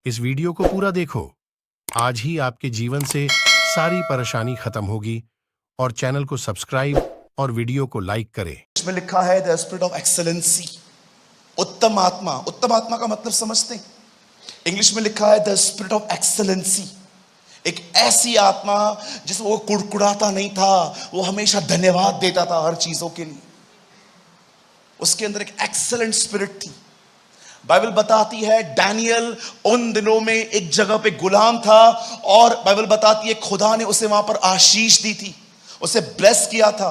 इस वीडियो को पूरा देखो। आज ही आपके जीवन से सारी परेशानी खत्म होगी और चैनल को सब्सक्राइब और वीडियो को लाइक करें। इसमें लिखा है द स्पिरिट ऑफ एक्सेलेंसी, उत्तम आत्मा। उत्तम आत्मा का मतलब समझते हैं? इंग्लिश में लिखा है द स्पिरिट ऑफ एक्सेलेंसी, एक ऐसी आत्मा जिसमें वो कुड़कुड़ाता नहीं था, वो हमेशा धन्यवाद देता था हर चीजों के लिए। उसके अंदर एक एक्सेलेंट स्पिरिट थी। बाइबल बताती है डैनियल उन दिनों में एक जगह पे गुलाम था और बाइबल बताती है खुदा ने उसे वहां पर आशीष दी थी, उसे ब्लेस किया था।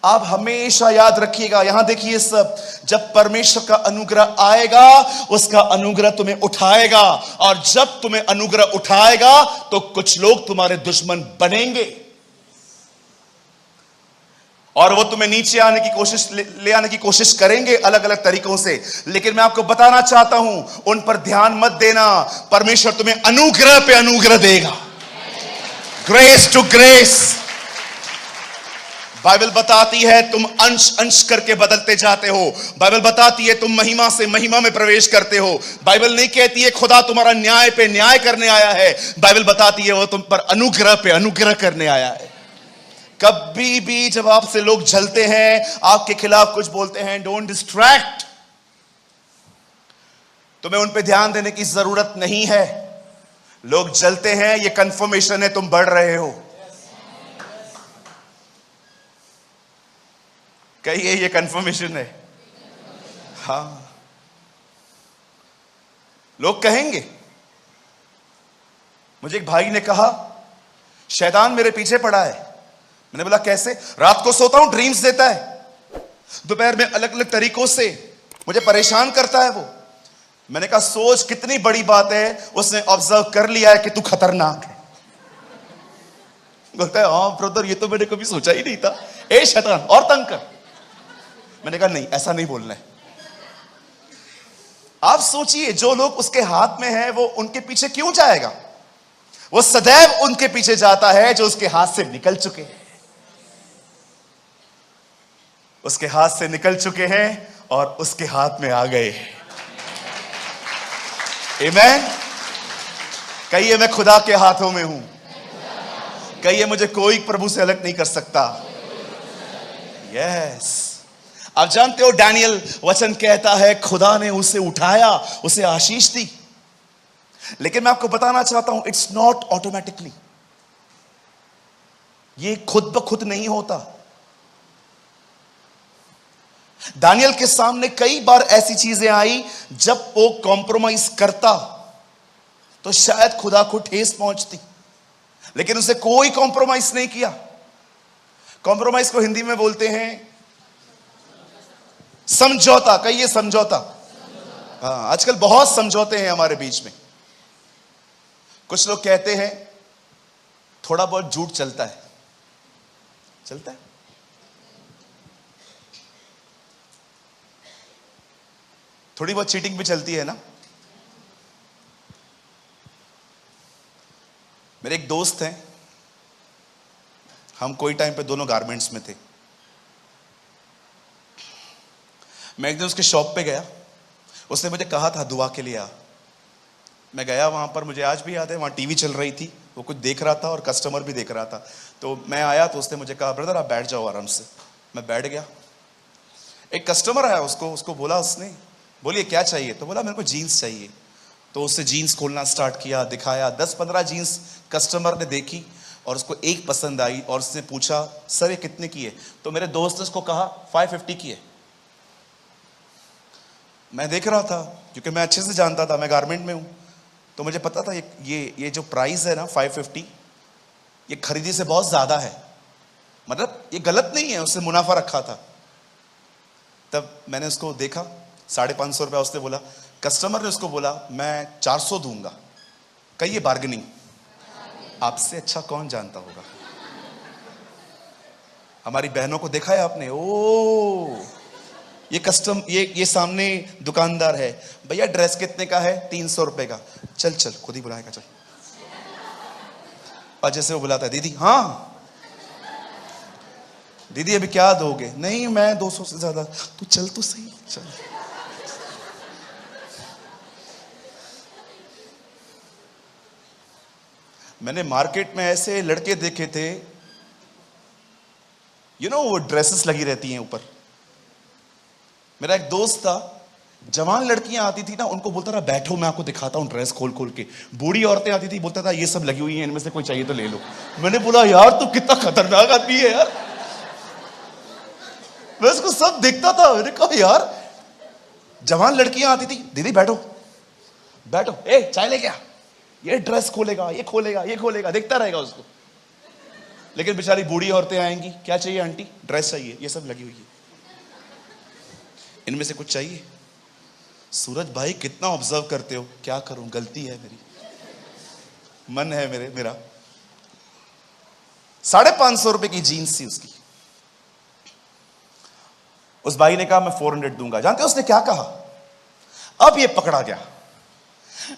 आप हमेशा याद रखिएगा, यहां देखिए सब, जब परमेश्वर का अनुग्रह आएगा उसका अनुग्रह तुम्हें उठाएगा, और जब तुम्हें अनुग्रह उठाएगा तो कुछ लोग तुम्हारे दुश्मन बनेंगे और वो तुम्हें नीचे आने की कोशिश ले आने की कोशिश करेंगे अलग अलग तरीकों से। लेकिन मैं आपको बताना चाहता हूं, उन पर ध्यान मत देना। परमेश्वर तुम्हें अनुग्रह पे अनुग्रह देगा, ग्रेस टू ग्रेस। बाइबल बताती है तुम अंश अंश करके बदलते जाते हो। बाइबल बताती है तुम महिमा से महिमा में प्रवेश करते हो। बाइबल नहीं कहती है खुदा तुम्हारा न्याय पे न्याय करने आया है। बाइबल बताती है वो तुम पर अनुग्रह पे अनुग्रह करने आया है। कभी भी जब आपसे लोग जलते हैं, आपके खिलाफ कुछ बोलते हैं, डोंट डिस्ट्रैक्ट। तुम्हें उन पे ध्यान देने की जरूरत नहीं है। लोग जलते हैं, ये कंफर्मेशन है तुम बढ़ रहे हो। कहिए ये कंफर्मेशन है। हाँ, लोग कहेंगे। मुझे एक भाई ने कहा शैतान मेरे पीछे पड़ा है। मैंने बोला कैसे? रात को सोता हूं ड्रीम्स देता है, दोपहर में अलग अलग तरीकों से मुझे परेशान करता है वो। मैंने कहा सोच कितनी बड़ी बात है, उसने ऑब्जर्व कर लिया है कि तू खतरनाक है। बोलता है हाँ ब्रदर, ये तो मैंने कभी सोचा ही नहीं था। ए शैतान और तंग कर। मैंने कहा नहीं, ऐसा नहीं बोलना है। आप सोचिए जो लोग उसके हाथ में है वो उनके पीछे क्यों जाएगा? वो सदैव उनके पीछे जाता है जो उसके हाथ से निकल चुके हैं, उसके हाथ से निकल चुके हैं और उसके हाथ में आ गए। आमीन। कहिए मैं खुदा के हाथों में हूं। कहिए मुझे कोई प्रभु से अलग नहीं कर सकता। यस। आप जानते हो डैनियल वचन कहता है खुदा ने उसे उठाया, उसे आशीष दी। लेकिन मैं आपको बताना चाहता हूं इट्स नॉट ऑटोमेटिकली, ये खुद ब खुद नहीं होता। दानियल के सामने कई बार ऐसी चीजें आई जब वो कॉम्प्रोमाइज करता तो शायद खुदा को ठेस पहुंचती, लेकिन उसे कोई कॉम्प्रोमाइज नहीं किया। कॉम्प्रोमाइज को हिंदी में बोलते हैं समझौता। कहिए समझौता। हाँ, आजकल बहुत समझौते हैं हमारे बीच में। कुछ लोग कहते हैं थोड़ा बहुत झूठ चलता है। चलता है? थोड़ी बहुत चीटिंग भी चलती है ना। मेरे एक दोस्त हैं, हम कोई टाइम पे दोनों गारमेंट्स में थे। मैं एक दिन उसके शॉप पे गया, उसने मुझे कहा था दुआ के लिए आ। मैं गया वहां पर, मुझे आज भी याद है, वहां टीवी चल रही थी, वो कुछ देख रहा था और कस्टमर भी देख रहा था। तो मैं आया तो उसने मुझे कहा ब्रदर आप बैठ जाओ आराम से। मैं बैठ गया। एक कस्टमर आया, उसको बोला, उसने बोलिए क्या चाहिए? तो बोला मेरे को जीन्स चाहिए। तो उससे जीन्स खोलना स्टार्ट किया, दिखाया। 10-15 जीन्स कस्टमर ने देखी और उसको एक पसंद आई और उसने पूछा सर ये कितने की है? तो मेरे दोस्त ने उसको कहा 550 की है। मैं देख रहा था क्योंकि मैं अच्छे से जानता था, मैं गारमेंट में हूं, तो मुझे पता था ये जो प्राइस है ना 550, ये खरीदी से बहुत ज्यादा है। मतलब ये गलत नहीं है, उसने मुनाफा रखा था। तब मैंने उसको देखा, 550 रुपया उसने बोला। कस्टमर ने उसको बोला मैं 400 दूंगा। कहिए बार्गेनिंग। आपसे अच्छा कौन जानता होगा? हमारी बहनों को देखा है आपने? ओ ये सामने दुकानदार है, भैया ड्रेस कितने का है? 300 रुपए का। चल खुद ही बुलाएगा, चल। और जैसे वो बुलाता है दीदी, हाँ दीदी अभी क्या दोगे? नहीं मैं 200 से ज्यादा। तू चल तो सही, चल। मैंने मार्केट में ऐसे लड़के देखे थे, वो ड्रेसेस लगी रहती हैं ऊपर। मेरा एक दोस्त था, जवान लड़कियां आती थी ना, उनको बोलता था बैठो मैं आपको दिखाता हूं ड्रेस खोल खोल के। बूढ़ी औरतें आती थी, बोलता था ये सब लगी हुई हैं, इनमें से कोई चाहिए तो ले लो। मैंने बोला यार तू कितना खतरनाक आदमी है यार। मैं उसको सब देखता था, मैंने कहा यार, जवान लड़कियां आती थी, दीदी बैठो बैठो, ए चाय ले क्या, ये ड्रेस खोलेगा, ये खोलेगा, ये खोलेगा, देखता रहेगा उसको। लेकिन बेचारी बूढ़ी औरतें आएंगी, क्या चाहिए आंटी, ड्रेस चाहिए, ये सब लगी हुई है, इनमें से कुछ चाहिए। सूरज भाई कितना ऑब्जर्व करते हो, क्या करूं, गलती है मेरी, मन है मेरा। 550 रुपए की जीन्स थी उसकी। उस भाई ने कहा मैं 400 दूंगा। जानते हो उसने क्या कहा? अब ये पकड़ा गया।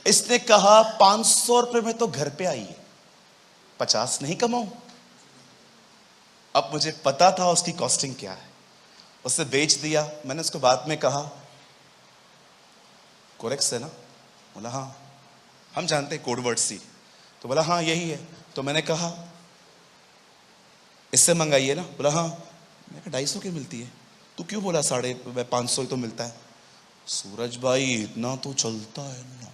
इसने कहा 500 रुपए में तो घर पे आई है, 50 नहीं कमाऊं। अब मुझे पता था उसकी कॉस्टिंग क्या है, उससे बेच दिया। मैंने उसको बाद में कहा कोरेक्स है ना? बोला हाँ। हम जानते हैं कोड वर्ड सी। तो बोला हाँ यही है। तो मैंने कहा इससे मंगाइए ना? बोला हाँ। मैंने कहा 250 की मिलती है। तू क्यों बोला 550 ही तो मिलता है? सूरज भाई इतना तो चलता है ना।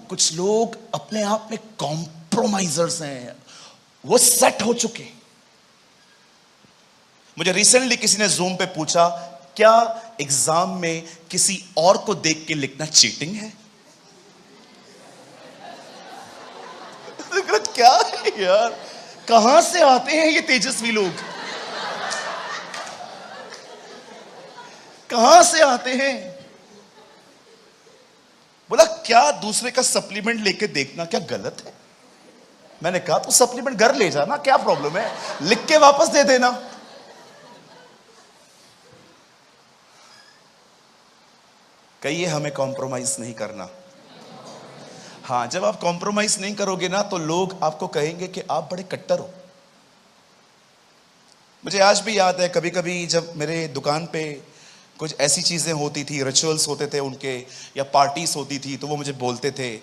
कुछ लोग अपने आप में कॉम्प्रोमाइजर्स हैं, वो सेट हो चुके। मुझे रिसेंटली किसी ने जूम पे पूछा क्या एग्जाम में किसी और को देख के लिखना चीटिंग है? क्या है यार, कहां से आते हैं ये तेजस्वी लोग, कहां से आते हैं? बोला क्या दूसरे का सप्लीमेंट लेके देखना क्या गलत है? मैंने कहा तो सप्लीमेंट घर ले जाना, क्या प्रॉब्लम है, लिख के वापस दे देना। कहिए हमें कॉम्प्रोमाइज नहीं करना। हाँ, जब आप कॉम्प्रोमाइज नहीं करोगे ना तो लोग आपको कहेंगे कि आप बड़े कट्टर हो। मुझे आज भी याद है, कभी कभी जब मेरे दुकान पे कुछ ऐसी चीजें होती थी, रिचुअल्स होते थे उनके, या पार्टीज होती थी, तो वो मुझे बोलते थे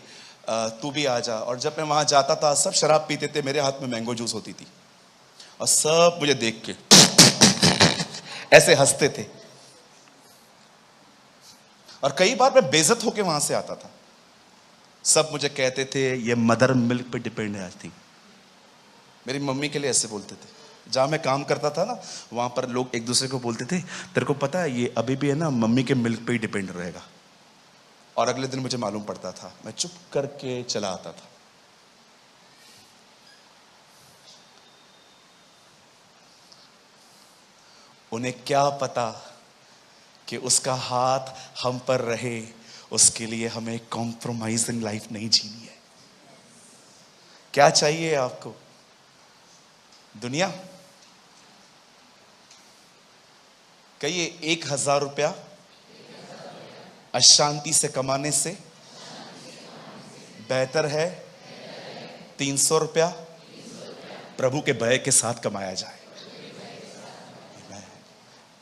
तू भी आ जा। और जब मैं वहां जाता था सब शराब पीते थे, मेरे हाथ में मैंगो जूस होती थी और सब मुझे देख के ऐसे हंसते थे। और कई बार मैं बेइज्जत होके वहां से आता था। सब मुझे कहते थे ये मदर मिल्क पे डिपेंड है। आज थी मेरी मम्मी के लिए ऐसे बोलते थे। जहां मैं काम करता था ना, वहां पर लोग एक दूसरे को बोलते थे तेरे को पता है ये अभी भी है ना मम्मी के मिल्क पे ही डिपेंड रहेगा। और अगले दिन मुझे मालूम पड़ता था, मैं चुप करके चला आता था। उन्हें क्या पता कि उसका हाथ हम पर रहे, उसके लिए हमें कॉम्प्रोमाइजिंग लाइफ नहीं जीनी है। क्या चाहिए आपको? दुनिया? कहिए 1000 रुपया अशांति से कमाने से बेहतर है 300 रुपया प्रभु के भय के साथ कमाया जाए।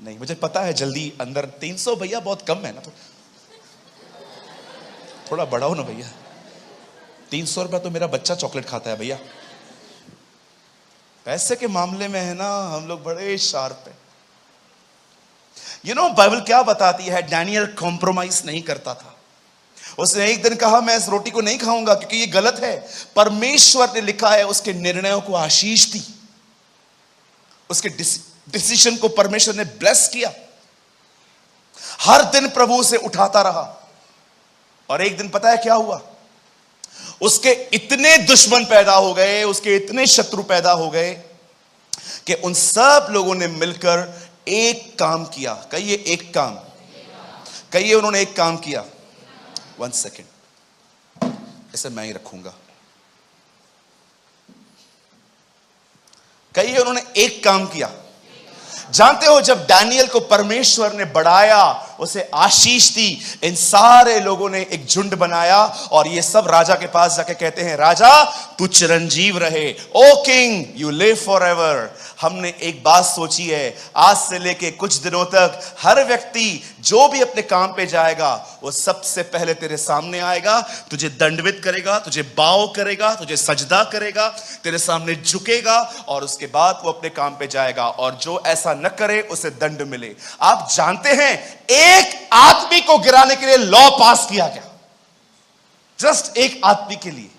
नहीं, मुझे पता है जल्दी अंदर 300 भैया बहुत कम है ना, तो थोड़ा बढ़ाओ ना भैया। 300 रुपया तो मेरा बच्चा चॉकलेट खाता है भैया। पैसे के मामले में है ना हम लोग बड़े शार्प है। बाइबल क्या बताती है? डैनियल कॉम्प्रोमाइज नहीं करता था। उसने एक दिन कहा मैं इस रोटी को नहीं खाऊंगा क्योंकि ये गलत है। परमेश्वर ने लिखा है उसके निर्णयों को आशीष दी, उसके डिसीजन को परमेश्वर ने ब्लेस किया। हर दिन प्रभु से उठाता रहा। और एक दिन पता है क्या हुआ? उसके इतने दुश्मन पैदा हो गए, उसके इतने शत्रु पैदा हो गए कि उन सब लोगों ने मिलकर एक काम किया। कहिए एक काम। कहिए उन्होंने एक काम किया। 1 सेकेंड, इसे मैं ही रखूंगा। कहिए उन्होंने एक काम किया। जानते हो जब डैनियल को परमेश्वर ने बढ़ाया, उसे आशीष दी। इन सारे लोगों ने एक झुंड बनाया और ये सब राजा के पास जाके कहते हैं, राजा तू चिरंजीव रहे, O king you live forever. हमने एक बात सोची है, आज से लेके कुछ दिनों तक हर व्यक्ति जो भी अपने काम पे जाएगा वो सबसे पहले तेरे सामने आएगा, तुझे दंडवत करेगा, तुझे बाव करेगा, तुझे सजदा करेगा, तेरे सामने झुकेगा और उसके बाद वो अपने काम पे जाएगा। और जो ऐसा न करे उसे दंड मिले। आप जानते हैं एक आदमी को गिराने के लिए लॉ पास किया गया, जस्ट एक आदमी के लिए,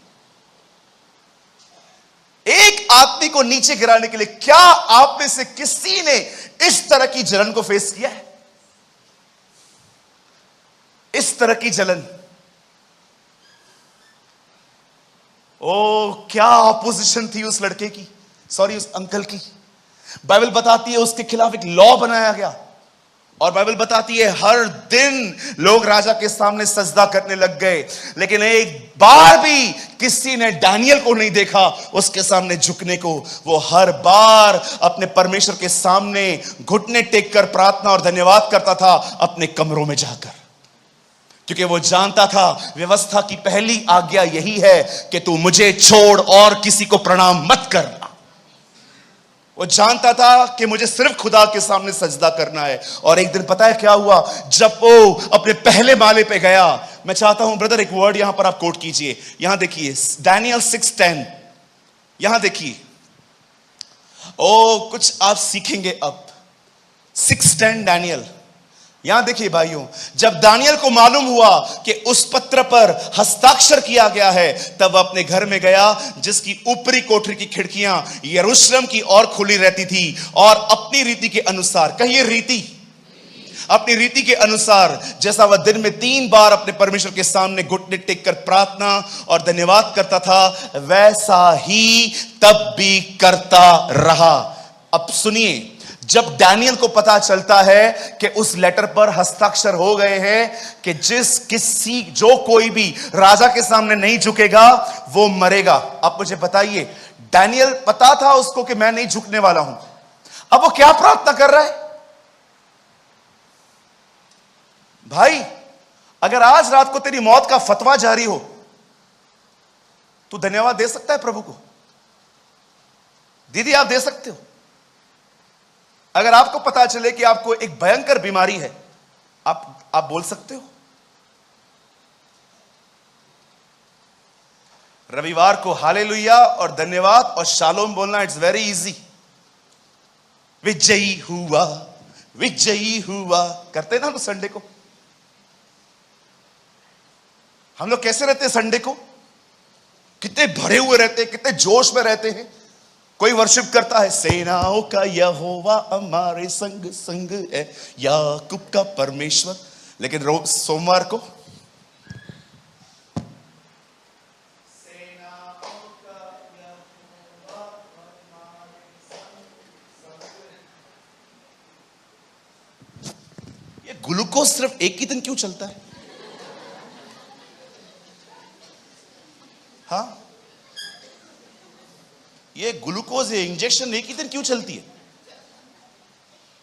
एक आदमी को नीचे गिराने के लिए। क्या आप में से किसी ने इस तरह की जलन को फेस किया है? इस तरह की जलन, ओ क्या ऑपोजिशन थी उस लड़के की, सॉरी उस अंकल की। बाइबल बताती है उसके खिलाफ एक लॉ बनाया गया और बाइबल बताती है हर दिन लोग राजा के सामने सजदा करने लग गए, लेकिन एक बार भी किसी ने दानियल को नहीं देखा उसके सामने झुकने को। वो हर बार अपने परमेश्वर के सामने घुटने टेक कर प्रार्थना और धन्यवाद करता था अपने कमरों में जाकर, क्योंकि वो जानता था व्यवस्था की पहली आज्ञा यही है कि तू मुझे छोड़ और किसी को प्रणाम मत करना। वो जानता था कि मुझे सिर्फ खुदा के सामने सजदा करना है। और एक दिन पता है क्या हुआ, जब वो अपने पहले माले पे गया, मैं चाहता हूं ब्रदर एक वर्ड यहां पर आप कोट कीजिए, यहां देखिए दानियल 6:10, यहां देखिए, ओ कुछ आप सीखेंगे अब। 6:10 दानियल, यहां देखिए भाइयों, जब दानियल को मालूम हुआ कि उस पत्र पर हस्ताक्षर किया गया है, तब अपने घर में गया जिसकी ऊपरी कोठरी की खिड़कियां यरूशलेम की ओर खुली रहती थी और अपनी रीति के अनुसार, कहिए रीति, अपनी रीति के अनुसार, जैसा वह दिन में 3 बार अपने परमेश्वर के सामने घुटने टेक कर प्रार्थना और धन्यवाद करता था, वैसा ही तब भी करता रहा। अब सुनिए, जब दानियल को पता चलता है कि उस लेटर पर हस्ताक्षर हो गए हैं कि जो कोई भी राजा के सामने नहीं झुकेगा वो मरेगा। अब मुझे बताइए, दानियल पता था उसको कि मैं नहीं झुकने वाला हूं, अब वो क्या प्रार्थना कर रहा है? भाई अगर आज रात को तेरी मौत का फतवा जारी हो, तू धन्यवाद दे सकता है प्रभु को? दीदी आप दे सकते हो? अगर आपको पता चले कि आपको एक भयंकर बीमारी है, आप बोल सकते हो? रविवार को हालेलुया और धन्यवाद और शालोम बोलना, इट्स वेरी इजी। विजयी हुआ, विजयी हुआ करते ना तो संडे को हम लोग कैसे रहते हैं? संडे को कितने भरे हुए रहते हैं, कितने जोश में रहते हैं। कोई वर्शिप करता है, सेनाओं का यहोवा हमारे संग संग है, याकूब का परमेश्वर, लेकिन रोज सोमवार को ये ग्लूकोज सिर्फ एक ही दिन क्यों चलता है? हाँ, ये ग्लूकोज ये इंजेक्शन एक ही दिन क्यों चलती है?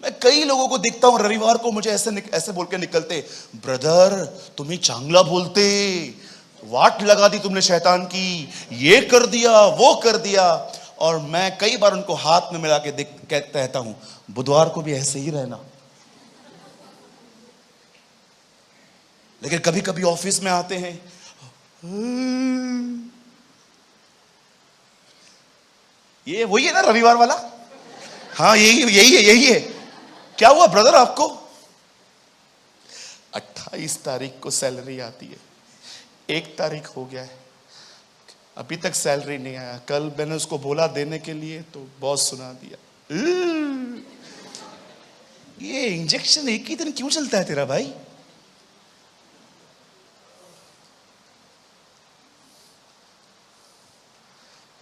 मैं कई लोगों को देखता हूं रविवार को मुझे ऐसे बोल के निकलते, ब्रदर तुम्हें चांगला बोलते, वाट लगा दी तुमने शैतान की, ये कर दिया वो कर दिया। और मैं कई बार उनको हाथ में मिला के कहता हूं, बुधवार को भी ऐसे ही रहना। लेकिन कभी कभी ऑफिस में आते हैं, ये वही है ना रविवार वाला? हाँ यही है। क्या हुआ ब्रदर आपको? 28 तारीख को सैलरी आती है, 1 तारीख हो गया है, अभी तक सैलरी नहीं आया। कल मैंने उसको बोला देने के लिए तो बॉस सुना दिया। ये इंजेक्शन एक ही दिन क्यों चलता है तेरा भाई?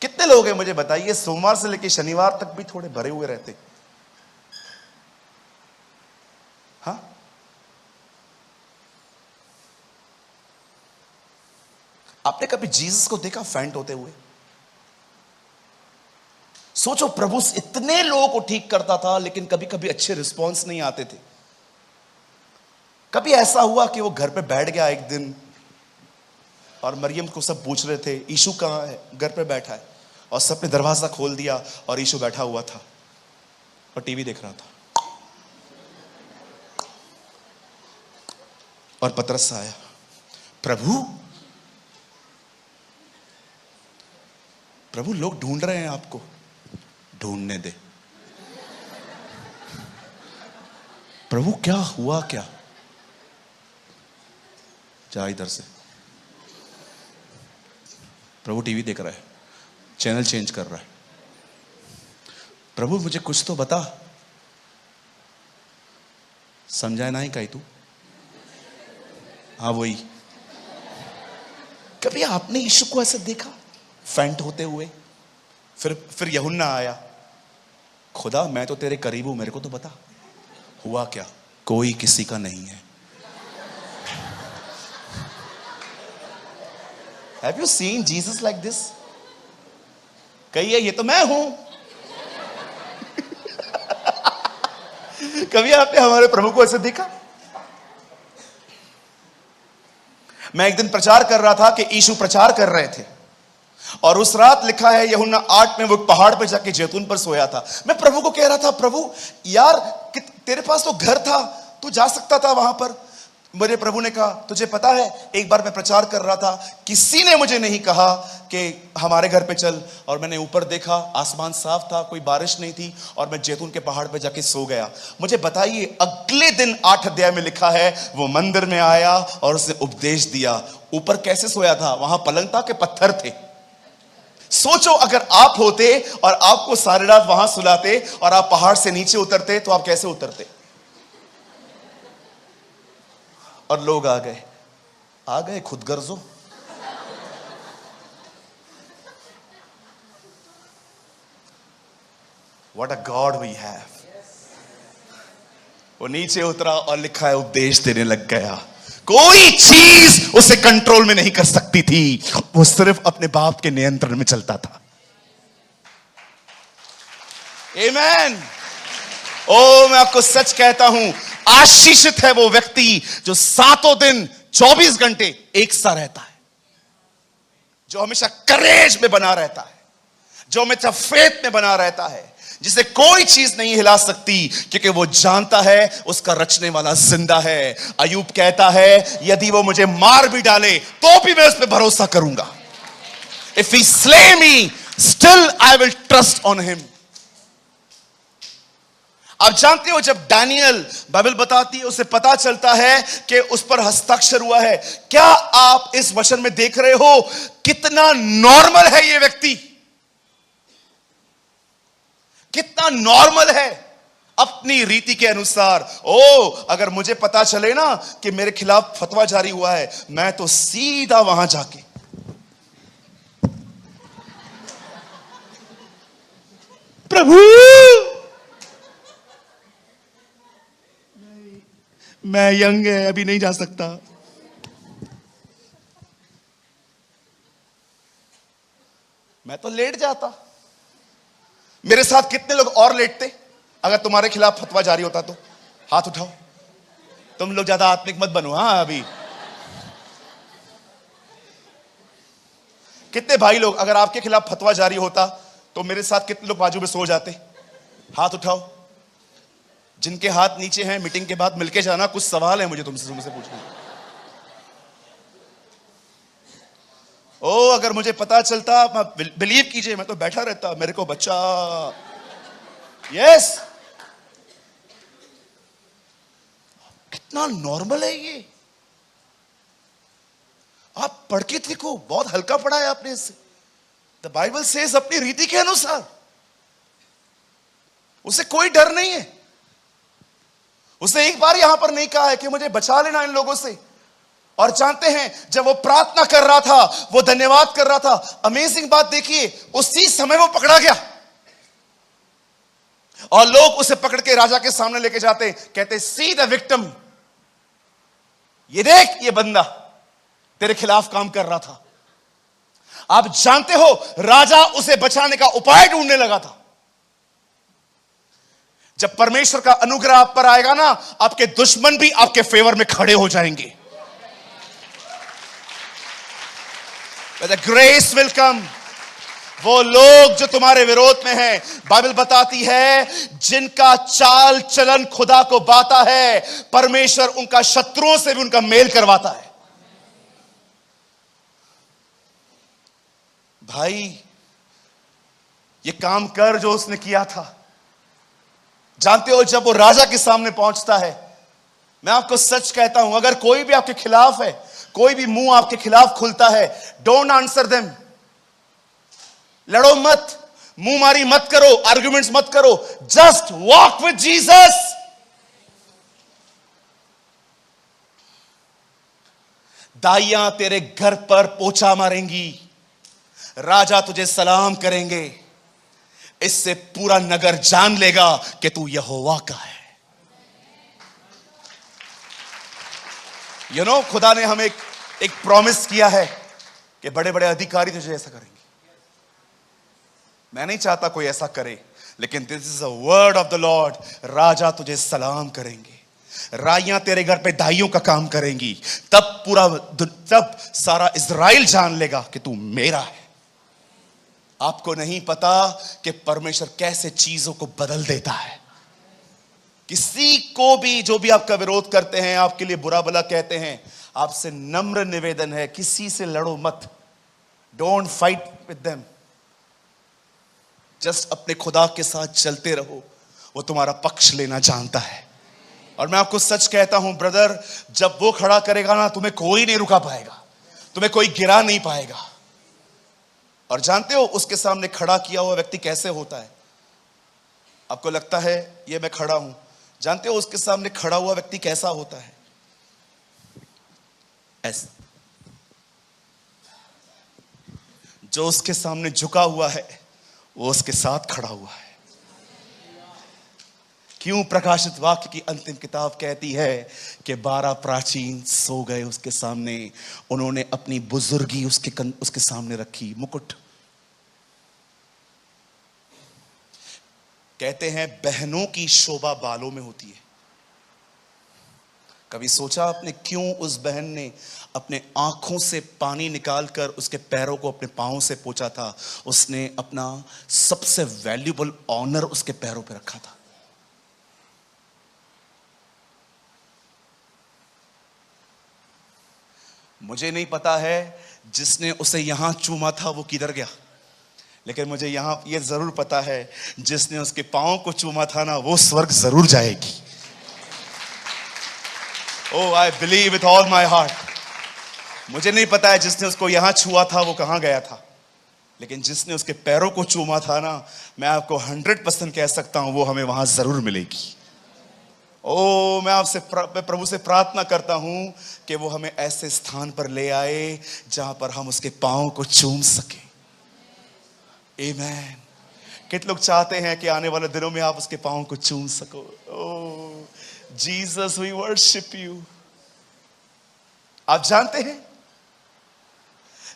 कितने लोग हैं मुझे बताइए सोमवार से लेकर शनिवार तक भी थोड़े भरे हुए रहते? हाँ, आपने कभी जीसस को देखा फैंट होते हुए? सोचो, प्रभु इतने लोगों को ठीक करता था लेकिन कभी कभी अच्छे रिस्पॉन्स नहीं आते थे। कभी ऐसा हुआ कि वो घर पे बैठ गया एक दिन और मरियम को सब पूछ रहे थे यीशु कहाँ है, घर पे बैठा है, और सबने दरवाजा खोल दिया और यीशु बैठा हुआ था और टीवी देख रहा था। और पतरस आया, प्रभु प्रभु लोग ढूंढ रहे हैं आपको। ढूंढने दे प्रभु, क्या हुआ क्या? जा इधर से। प्रभु टीवी देख रहा है, चैनल चेंज कर रहा है। प्रभु मुझे कुछ तो बता। समझाए नहीं कही तू? हाँ वही। कभी आपने यीशु को ऐसे देखा फेंट होते हुए? फिर यूहन्ना आया, खुदा मैं तो तेरे करीब हूं, मेरे को तो बता हुआ क्या? कोई किसी का नहीं है। Have you seen Jesus like this? कहिए ये तो मैं हूं। कभी आपने हमारे प्रभु को ऐसे देखा? मैं एक दिन प्रचार कर रहा था कि यीशु प्रचार कर रहे थे, और उस रात लिखा है यूहन्ना 8 में वो पहाड़ पर जाके जैतून पर सोया था। मैं प्रभु को कह रहा था, प्रभु यार तेरे पास तो घर था, तू जा सकता था वहां पर। मेरे प्रभु ने कहा, तुझे पता है एक बार मैं प्रचार कर रहा था, किसी ने मुझे नहीं कहा कि हमारे घर पे चल, और मैंने ऊपर देखा आसमान साफ था, कोई बारिश नहीं थी, और मैं जैतून के पहाड़ पे जाके सो गया। मुझे बताइए, अगले दिन 8 अध्याय में लिखा है वो मंदिर में आया और उसने उपदेश दिया। ऊपर कैसे सोया था? वहां पलंग था कि पत्थर थे? सोचो अगर आप होते और आपको सारी रात वहां सुलाते और आप पहाड़ से नीचे उतरते तो आप कैसे उतरते? और लोग आ गए खुदगर्जों। What a God we have। वो नीचे उतरा और लिखा है उपदेश देने लग गया। कोई चीज उसे कंट्रोल में नहीं कर सकती थी, वो सिर्फ अपने बाप के नियंत्रण में चलता था। आमेन। ओ मैं आपको सच कहता हूं, आशीषित है वो व्यक्ति जो 7 दिन 24 घंटे एक सा रहता है, जो हमेशा करेज में बना रहता है, जो हमेशा फेथ में बना रहता है, जिसे कोई चीज नहीं हिला सकती, क्योंकि वो जानता है उसका रचने वाला जिंदा है। अय्यूब कहता है, यदि वो मुझे मार भी डाले तो भी मैं उस पर भरोसा करूंगा। If he slay me still I will trust on him. आप जानते हो, जब दानियल बाइबल बताती है उसे पता चलता है कि उस पर हस्ताक्षर हुआ है। क्या आप इस वचन में देख रहे हो कितना नॉर्मल है ये व्यक्ति? कितना नॉर्मल है अपनी रीति के अनुसार। ओ अगर मुझे पता चले ना कि मेरे खिलाफ फतवा जारी हुआ है, मैं तो सीधा वहां जाके प्रभु मैं यंग है, अभी नहीं जा सकता। मैं तो लेट जाता। मेरे साथ कितने लोग और लेटते अगर तुम्हारे खिलाफ फतवा जारी होता तो? हाथ उठाओ। तुम लोग ज्यादा आत्मिक मत बनो। हां अभी कितने भाई लोग, अगर आपके खिलाफ फतवा जारी होता तो मेरे साथ कितने लोग बाजू में सो जाते? हाथ उठाओ। जिनके हाथ नीचे हैं, मीटिंग के बाद मिलके जाना, कुछ सवाल है मुझे तुमसे पूछना। ओ अगर मुझे पता चलता, बिलीव कीजिए मैं तो बैठा रहता, मेरे को बच्चा। यस, कितना नॉर्मल है ये। आप पढ़ के देखो, बहुत हल्का पढ़ा है आपने इससे। द बाइबल सेज अपनी रीति के अनुसार, उसे कोई डर नहीं है। उसने एक बार यहां पर नहीं कहा है कि मुझे बचा लेना इन लोगों से। और जानते हैं, जब वो प्रार्थना कर रहा था, वो धन्यवाद कर रहा था, अमेजिंग बात देखिए, उसी समय वो पकड़ा गया और लोग उसे पकड़ के राजा के सामने लेके जाते, कहते सी द विक्टिम, ये देख ये बंदा तेरे खिलाफ काम कर रहा था। आप जानते हो, राजा उसे बचाने का उपाय ढूंढने लगा था। जब परमेश्वर का अनुग्रह आप पर आएगा ना, आपके दुश्मन भी आपके फेवर में खड़े हो जाएंगे। The grace will come. वो लोग जो तुम्हारे विरोध में हैं, बाइबल बताती है जिनका चाल चलन खुदा को बाता है, परमेश्वर उनका शत्रुओं से भी उनका मेल करवाता है। भाई ये काम कर जो उसने किया था। जानते हो जब वो राजा के सामने पहुंचता है, मैं आपको सच कहता हूं, अगर कोई भी आपके खिलाफ है, कोई भी मुंह आपके खिलाफ खुलता है, डोंट आंसर देम। लड़ो मत, मुंह मारी मत करो, आर्गुमेंट्स मत करो, जस्ट वॉक विद जीसस। दाइयां तेरे घर पर पोछा मारेंगी, राजा तुझे सलाम करेंगे, इससे पूरा नगर जान लेगा कि तू यहोवा का है। यू नो, खुदा ने हमें एक प्रॉमिस किया है कि बड़े बड़े अधिकारी तुझे ऐसा करेंगे। मैं नहीं चाहता कोई ऐसा करे, लेकिन this is a word of the lord. राजा तुझे सलाम करेंगे, राइयां तेरे घर पे दाइयों का काम करेंगी, तब सारा इज़राइल जान लेगा कि तू मेरा है। आपको नहीं पता कि परमेश्वर कैसे चीजों को बदल देता है। किसी को भी, जो भी आपका विरोध करते हैं, आपके लिए बुरा भला कहते हैं, आपसे नम्र निवेदन है, किसी से लड़ो मत। Don't fight with them, just अपने खुदा के साथ चलते रहो, वो तुम्हारा पक्ष लेना जानता है। और मैं आपको सच कहता हूं ब्रदर, जब वो खड़ा करेगा ना, तुम्हें कोई नहीं रुका पाएगा, तुम्हें कोई गिरा नहीं पाएगा। और जानते हो उसके सामने खड़ा किया हुआ व्यक्ति कैसे होता है? आपको लगता है ये मैं खड़ा हूं, जानते हो उसके सामने खड़ा हुआ व्यक्ति कैसा होता है? ऐसा। जो उसके सामने झुका हुआ है, वो उसके साथ खड़ा हुआ है। क्यों प्रकाशित वाक्य की अंतिम किताब कहती है कि 12 प्राचीन सो गए उसके सामने, उन्होंने अपनी बुजुर्गी उसके सामने रखी। मुकुट, कहते हैं बहनों की शोभा बालों में होती है। कभी सोचा आपने क्यों उस बहन ने अपने आंखों से पानी निकालकर उसके पैरों को अपने पांवों से पोंछा था? उसने अपना सबसे वैल्यूबल ऑनर उसके पैरों पे रखा था। मुझे नहीं पता है जिसने उसे यहां चूमा था वो किधर गया, लेकिन मुझे यहां ये जरूर पता है जिसने उसके पांव को चूमा था ना, वो स्वर्ग जरूर जाएगी। Oh, I believe with all my heart. मुझे नहीं पता है जिसने उसको यहां छुआ था वो कहां गया था, लेकिन जिसने उसके पैरों को चूमा था ना, मैं आपको 100% कह सकता हूं वो हमें वहां जरूर मिलेगी। ओ, मैं आपसे प्रभु से प्रार्थना करता हूं कि वो हमें ऐसे स्थान पर ले आए जहां पर हम उसके पांव को चूम सके। आमीन। कितने लोग चाहते हैं कि आने वाले दिनों में आप उसके पांव को चूम सको? ओ जीसस, वी वर्शिप यू। आप जानते हैं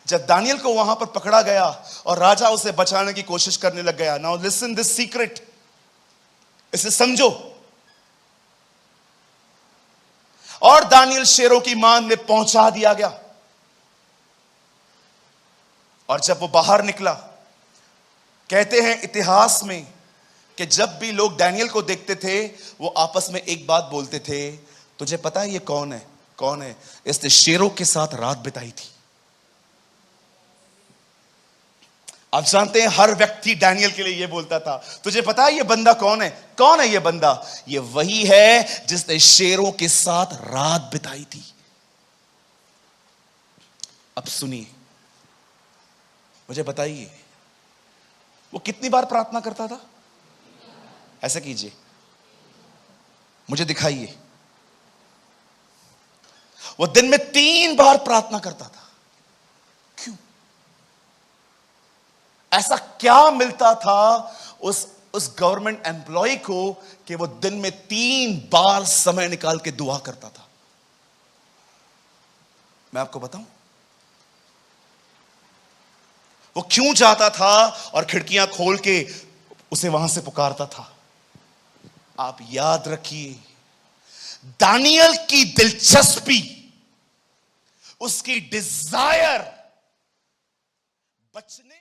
जब दानियल को वहां पर पकड़ा गया और राजा उसे बचाने की कोशिश करने लग गया, नाउ लिसन दिस सीक्रेट, इसे समझो। और दानियल शेरों की मान में पहुंचा दिया गया, और जब वो बाहर निकला, कहते हैं इतिहास में कि जब भी लोग दानियल को देखते थे वो आपस में एक बात बोलते थे, तुझे पता है ये कौन है? कौन है? इसने शेरों के साथ रात बिताई थी। आप जानते हैं हर व्यक्ति दानियल के लिए ये बोलता था, तुझे पता है ये बंदा कौन है? कौन है ये बंदा? ये वही है जिसने शेरों के साथ रात बिताई थी। अब सुनिए, मुझे बताइए वो कितनी बार प्रार्थना करता था? ऐसा कीजिए, मुझे दिखाइए। वो दिन में 3 बार प्रार्थना करता था। क्यों? ऐसा क्या मिलता था उस गवर्नमेंट एम्प्लॉय को कि वो दिन में 3 बार समय निकाल के दुआ करता था? मैं आपको बताऊं वो क्यों जाता था और खिड़कियां खोल के उसे वहां से पुकारता था। आप याद रखिए, दानियल की दिलचस्पी, उसकी डिजायर बचने